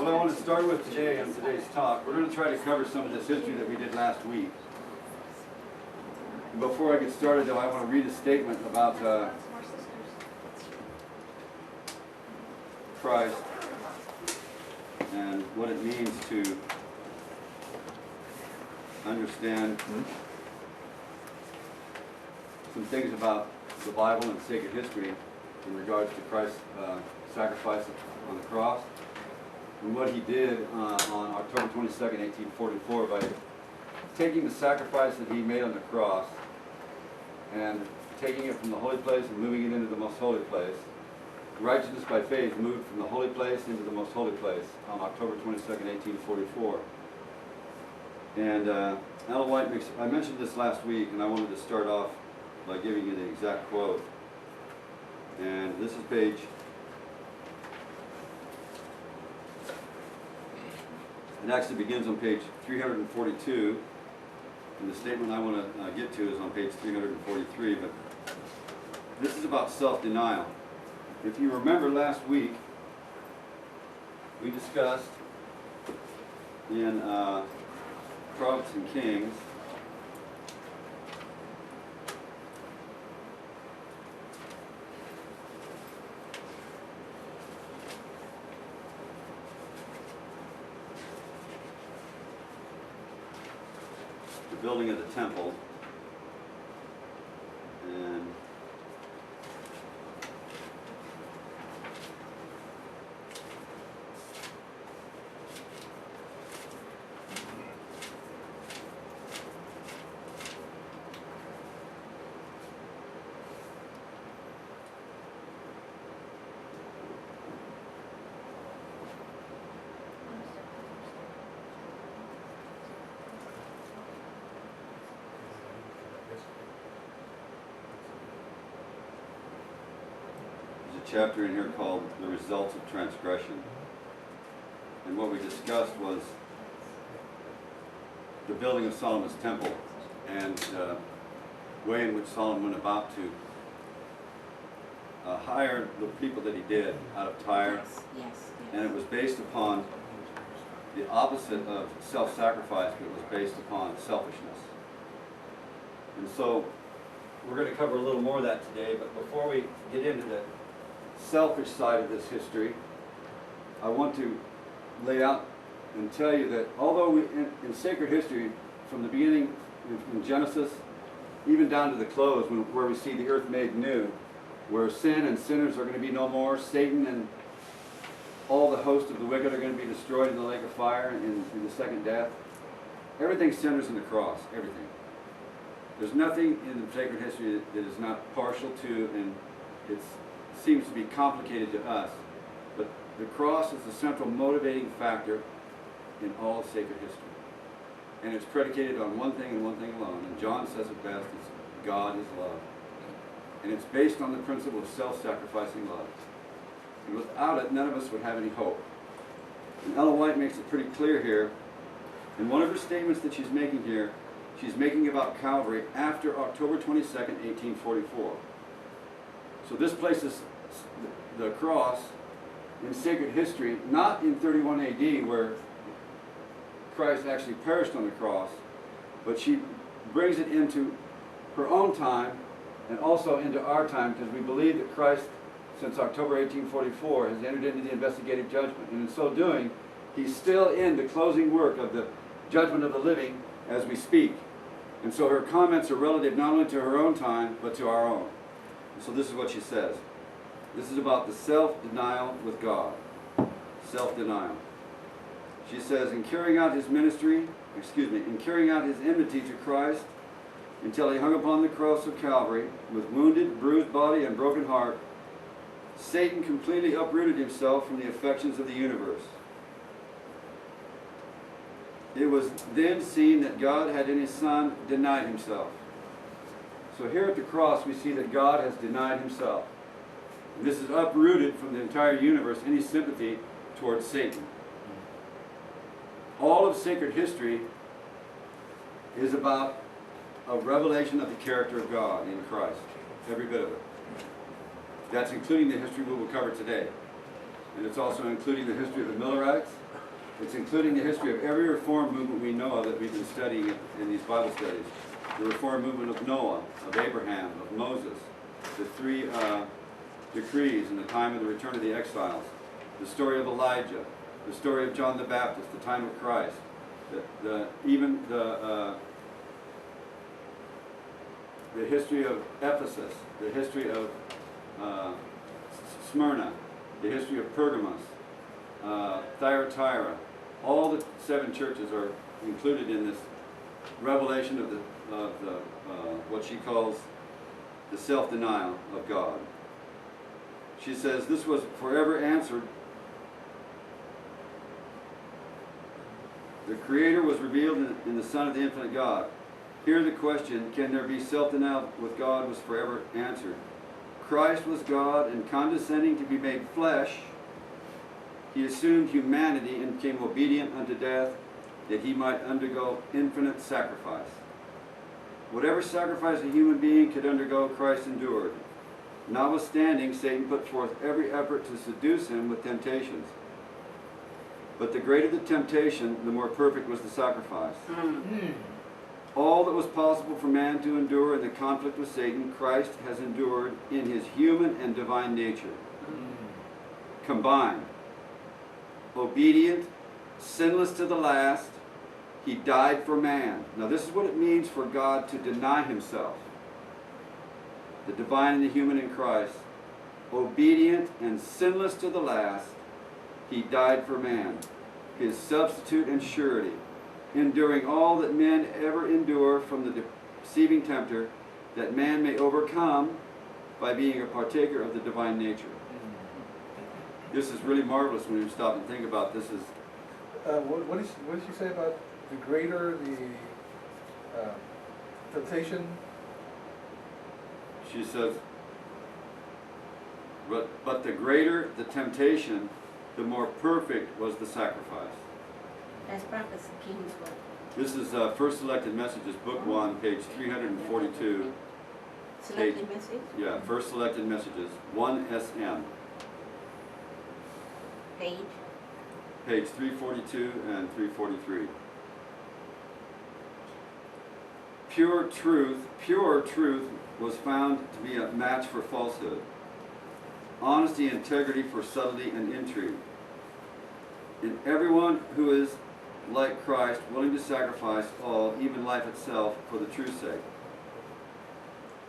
What I want to start with today on today's talk, we're going to try to cover some of this history that we did last week. And before I get started, though, I want to read a statement about Christ and what it means to understand some things about the Bible and sacred history in regards to Christ's sacrifice on the cross and what he did on October 22nd, 1844 by taking the sacrifice that he made on the cross and taking it from the holy place and moving it into the most holy place. Righteousness by faith moved from the holy place into the most holy place on October 22nd, 1844. And Ellen White makes, I mentioned this last week, and I wanted to start off by giving you the exact quote. And this is page, it actually begins on page 342, and the statement I want to get to is on page 343, but this is about self-denial. If you remember last week, we discussed in Prophets and Kings the building of the temple, and chapter in here called The Results of Transgression. And what we discussed was the building of Solomon's temple and the way in which Solomon went about to hire the people that he did out of Tyre. Yes. And it was based upon the opposite of self-sacrifice, but it was based upon selfishness. And so we're going to cover a little more of that today, but before we get into the selfish side of this history, I want to lay out and tell you that although we, in sacred history, from the beginning, from Genesis, even down to the close, where we see the earth made new, where sin and sinners are going to be no more, Satan and all the host of the wicked are going to be destroyed in the lake of fire in the second death, everything centers in the cross, everything. There's nothing in the sacred history that is not partial to, and it seems to be complicated to us, but the cross is the central motivating factor in all of sacred history. And it's predicated on one thing and one thing alone, and John says it best, it's God is love. And it's based on the principle of self-sacrificing love. And without it, none of us would have any hope. And Ellen White makes it pretty clear here, in one of her statements that she's making here, she's making about Calvary after October 22nd, 1844. So this places the cross in sacred history, not in 31 AD where Christ actually perished on the cross, but she brings it into her own time and also into our time, because we believe that Christ, since October 1844, has entered into the investigative judgment. And in so doing, he's still in the closing work of the judgment of the living as we speak. And so her comments are relative not only to her own time, but to our own. And so this is what she says. This is about the self-denial with God. Self-denial. She says, in carrying out his ministry, in carrying out his enmity to Christ, until he hung upon the cross of Calvary, with wounded, bruised body and broken heart, Satan completely uprooted himself from the affections of the universe. It was then seen that God had in his Son denied himself. So here at the cross we see that God has denied himself. And this is uprooted from the entire universe, any sympathy towards Satan. All of sacred history is about a revelation of the character of God in Christ. Every bit of it. That's including the history we will cover today. And it's also including the history of the Millerites, It's including the history of every Reformed movement we know of that we've been studying in these Bible studies. The Reformed movement of Noah, of Abraham, of Moses, the three decrees in the time of the return of the exiles, the story of Elijah, the story of John the Baptist, the time of Christ, even the history of Ephesus, the history of Smyrna, the history of Pergamos, Thyatira. All the 7 churches are included in this revelation of what she calls the self-denial of God. She says this was forever answered. The Creator was revealed in the Son of the infinite God. Here the question, can there be self-denial with God, was forever answered. Christ was God, and condescending to be made flesh, he assumed humanity and became obedient unto death, that he might undergo infinite sacrifice. Whatever sacrifice a human being could undergo, Christ endured. Notwithstanding, Satan put forth every effort to seduce him with temptations. But the greater the temptation, the more perfect was the sacrifice. All that was possible for man to endure in the conflict with Satan, Christ has endured in his human and divine nature. Combined. Obedient, sinless to the last, he died for man. Now this is what it means for God to deny himself. The divine and the human in Christ. Obedient and sinless to the last, he died for man, his substitute and surety, enduring all that men ever endure from the deceiving tempter, that man may overcome by being a partaker of the divine nature. This is really marvelous when you stop and think about this. What did she say about the greater the temptation? She says, but the greater the temptation, the more perfect was the sacrifice. That's Prophet King's book. This is First Selected Messages, Book 1, page 342. Selected message? Yeah, First Selected Messages, 1 SM. Page? Page 342 and 343. Pure truth was found to be a match for falsehood. Honesty and integrity for subtlety and intrigue. In everyone who is like Christ, willing to sacrifice all, even life itself, for the truth's sake.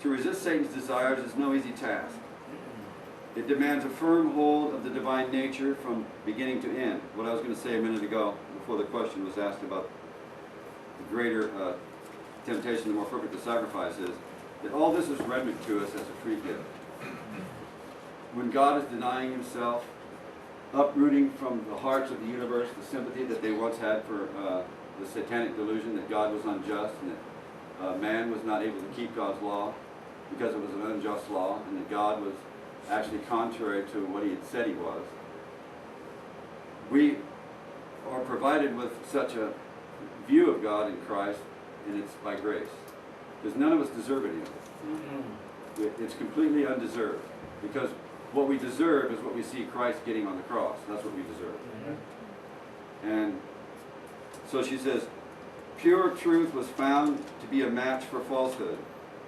To resist Satan's desires is no easy task. It demands a firm hold of the divine nature from beginning to end. What I was going to say a minute ago, before the question was asked about the greater temptation, the more perfect the sacrifice is, that all this is rendered to us as a free gift. When God is denying himself, uprooting from the hearts of the universe the sympathy that they once had for the satanic delusion that God was unjust and that man was not able to keep God's law because it was an unjust law, and that God was actually contrary to what he had said he was. We are provided with such a view of God in Christ, and it's by grace. Because none of us deserve any of it. It's completely undeserved. Because what we deserve is what we see Christ getting on the cross. That's what we deserve. And so she says, pure truth was found to be a match for falsehood.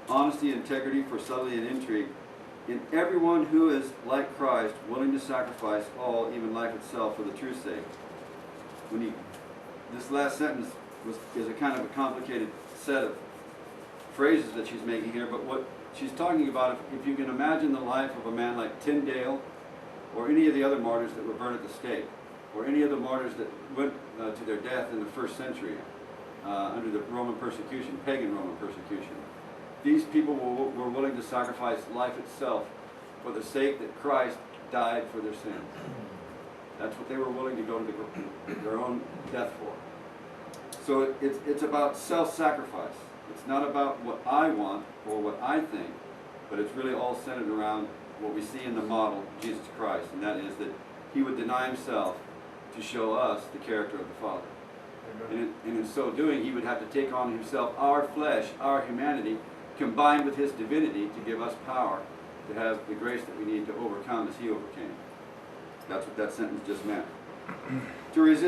Honesty and integrity for subtlety and intrigue. In everyone who is like Christ, willing to sacrifice all, even life itself, for the truth's sake. This last sentence is a kind of a complicated set of phrases that she's making here, but what she's talking about, if you can imagine the life of a man like Tyndale, or any of the other martyrs that were burned at the stake, or any of the martyrs that went to their death in the 1st century under the Roman persecution, pagan Roman persecution. These people were willing to sacrifice life itself for the sake that Christ died for their sins. That's what they were willing to go to their own death for. So it's about self-sacrifice. It's not about what I want or what I think, but it's really all centered around what we see in the model, Jesus Christ, and that is that he would deny himself to show us the character of the Father. And in so doing, he would have to take on himself our flesh, our humanity, combined with his divinity to give us power to have the grace that we need to overcome as he overcame. That's what that sentence just meant. To resist